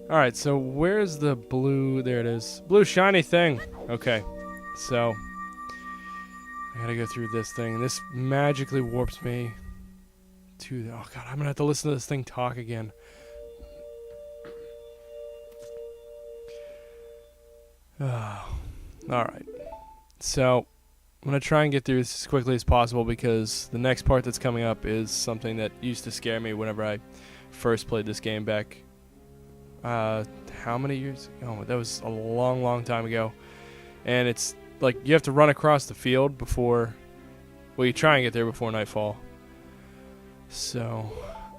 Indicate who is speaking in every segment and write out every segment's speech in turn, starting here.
Speaker 1: Alright, so where's the blue? There it is. Blue shiny thing. Okay, so I gotta go through this thing. This magically warps me to the... Oh god, I'm gonna have to listen to this thing talk again. Alright, so I'm gonna try and get through this as quickly as possible because the next part that's coming up is something that used to scare me whenever I first played this game back how many years ago? Oh, that was a long, long time ago. And it's like you have to run across the field before, well, you try and get there before nightfall. So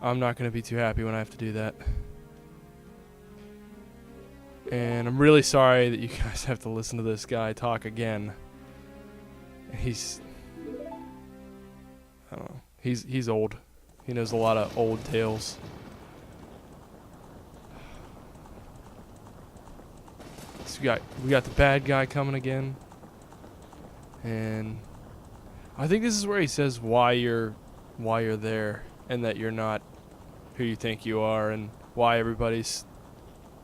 Speaker 1: I'm not going to be too happy when I have to do that. And I'm really sorry that you guys have to listen to this guy talk again. He's, I don't know, he's old. He knows a lot of old tales. So we got the bad guy coming again, and I think this is where he says why you're there, and that you're not who you think you are, and why everybody's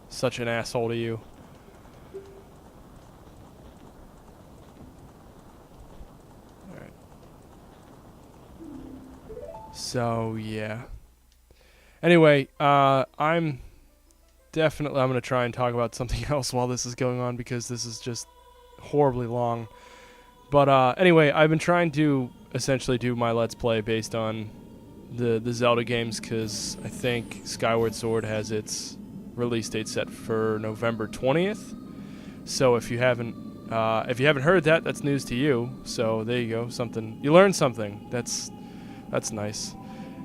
Speaker 1: such an asshole to you. Alright. So yeah. Anyway, I'm going to try and talk about something else while this is going on because this is just horribly long. But anyway, I've been trying to essentially do my Let's Play based on the Zelda games because I think Skyward Sword has its release date set for November 20th. So if you haven't heard that, that's news to you. So there you go, you learned something. That's nice.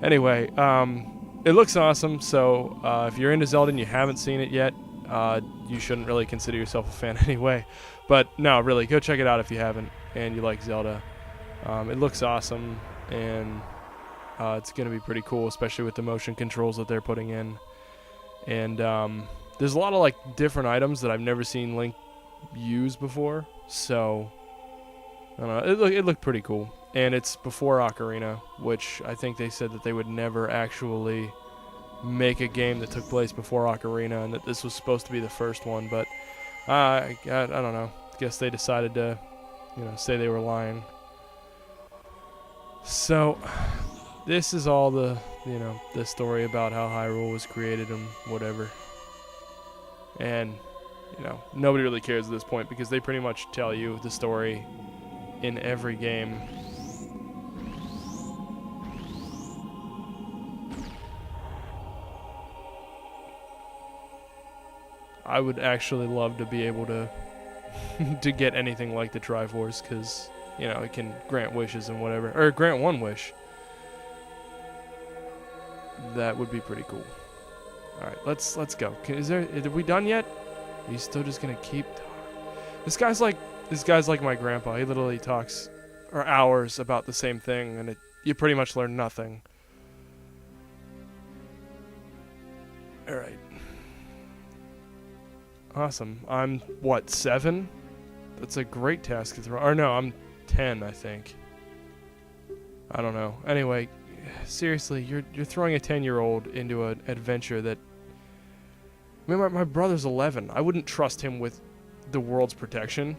Speaker 1: Anyway, it looks awesome, so if you're into Zelda and you haven't seen it yet, you shouldn't really consider yourself a fan anyway. But no, really, go check it out if you haven't and you like Zelda. It looks awesome, and it's going to be pretty cool, especially with the motion controls that they're putting in. And there's a lot of like different items that I've never seen Link use before, so I don't know, it looked pretty cool. And it's before Ocarina, which I think they said that they would never actually make a game that took place before Ocarina, and that this was supposed to be the first one. But I don't know. I guess they decided to, say they were lying. So this is all the story about how Hyrule was created and whatever. And nobody really cares at this point because they pretty much tell you the story in every game. I would actually love to be able to to get anything like the Triforce, because it can grant wishes and whatever, or grant one wish. That would be pretty cool. All right, let's go. Are we done yet? Are you still just gonna keep? This guy's like my grandpa. He literally talks for hours about the same thing, and you pretty much learn nothing. All right. Awesome. I'm, 7? That's a great task to throw. Or no, I'm 10, I think. I don't know. Anyway, seriously, you're throwing a 10-year-old into an adventure that... I mean, my brother's 11. I wouldn't trust him with the world's protection.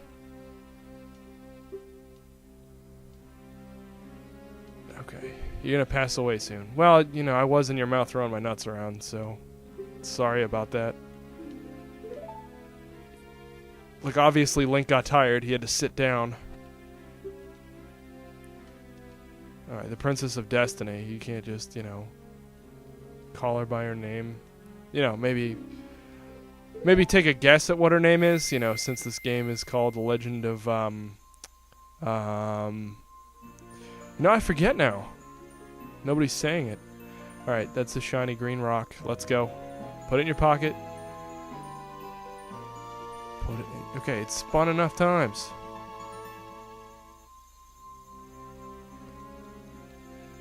Speaker 1: Okay. You're gonna pass away soon. Well, I was in your mouth throwing my nuts around, so... Sorry about that. Like, obviously Link got tired. He had to sit down. Alright, the Princess of Destiny. You can't just, call her by her name. Maybe take a guess at what her name is, since this game is called The Legend of, I forget now. Nobody's saying it. Alright, that's the shiny green rock. Let's go. Put it in your pocket. Okay, it's spun enough times.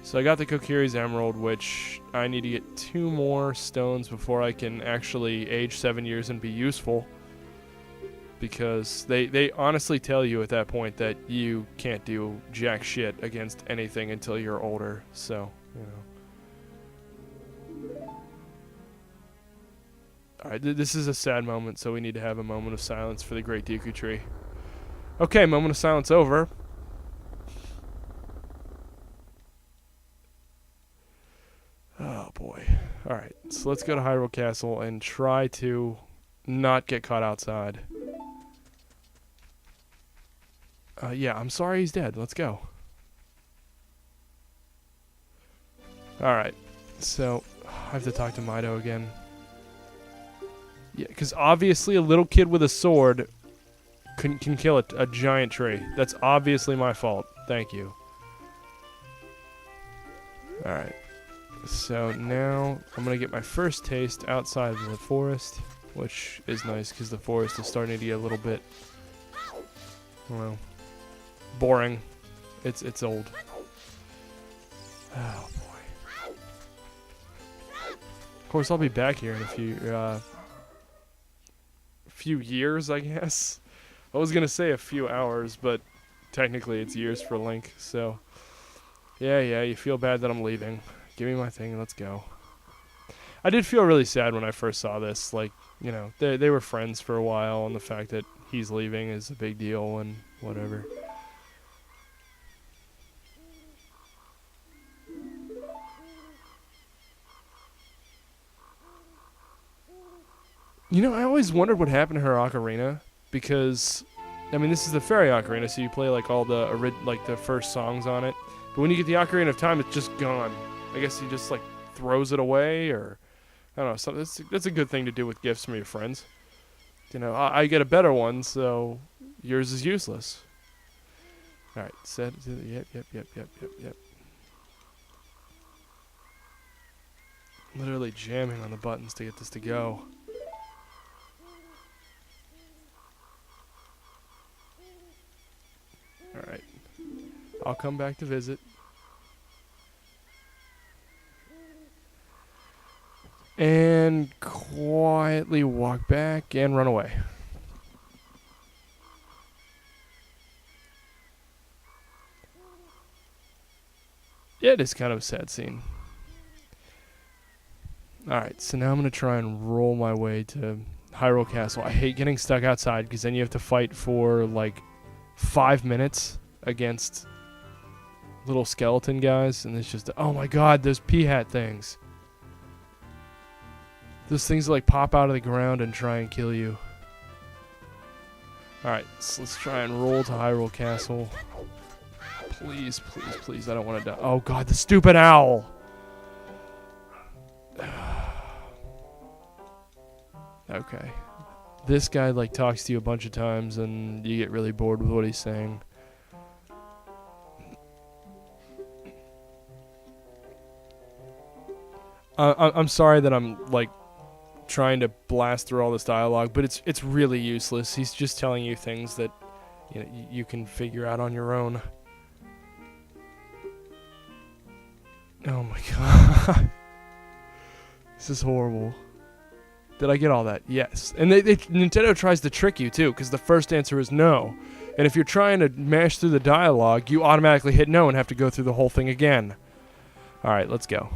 Speaker 1: So I got the Kokiri's Emerald, which I need to get 2 more stones before I can actually age 7 years and be useful. Because they honestly tell you at that point that you can't do jack shit against anything until you're older. So, Alright, this is a sad moment, so we need to have a moment of silence for the Great Deku Tree. Okay, moment of silence over. Oh boy. Alright, so let's go to Hyrule Castle and try to not get caught outside. Yeah, I'm sorry he's dead. Let's go. Alright, so I have to talk to Mido again. Yeah, because obviously a little kid with a sword can kill a giant tree. That's obviously my fault. Thank you. Alright. So now I'm going to get my first taste outside of the forest, which is nice because the forest is starting to get a little bit, well, boring. It's old. Oh boy. Of course, I'll be back here in a few years, I guess. I was going to say a few hours, but technically it's years for Link, so yeah, you feel bad that I'm leaving. Give me my thing and let's go. I did feel really sad when I first saw this. Like, you know, they were friends for a while, and the fact that he's leaving is a big deal and whatever. You know, I always wondered what happened to her Ocarina, because, I mean, this is the Fairy Ocarina, so you play like all the first songs on it. But when you get the Ocarina of Time, it's just gone. I guess he just like throws it away, or I don't know. So that's a good thing to do with gifts from your friends. You know, I get a better one, so yours is useless. All right, set. Yep. Literally jamming on the buttons to get this to go. All right, I'll come back to visit. And quietly walk back and run away. Yeah, it is kind of a sad scene. Alright, so now I'm going to try and roll my way to Hyrule Castle. I hate getting stuck outside because then you have to fight for like 5 minutes against little skeleton guys. And it's just, oh my god, those pea hat things. Those things like pop out of the ground and try and kill you. Alright, so let's try and roll to Hyrule Castle. Please, I don't want to die. Oh god, the stupid owl! Okay. This guy like talks to you a bunch of times and you get really bored with what he's saying. I'm sorry that I'm like trying to blast through all this dialogue, but it's really useless. He's just telling you things that you can figure out on your own. Oh my god. This is horrible. Did I get all that? Yes. And Nintendo tries to trick you too, because the first answer is no. And if you're trying to mash through the dialogue, you automatically hit no and have to go through the whole thing again. Alright, let's go.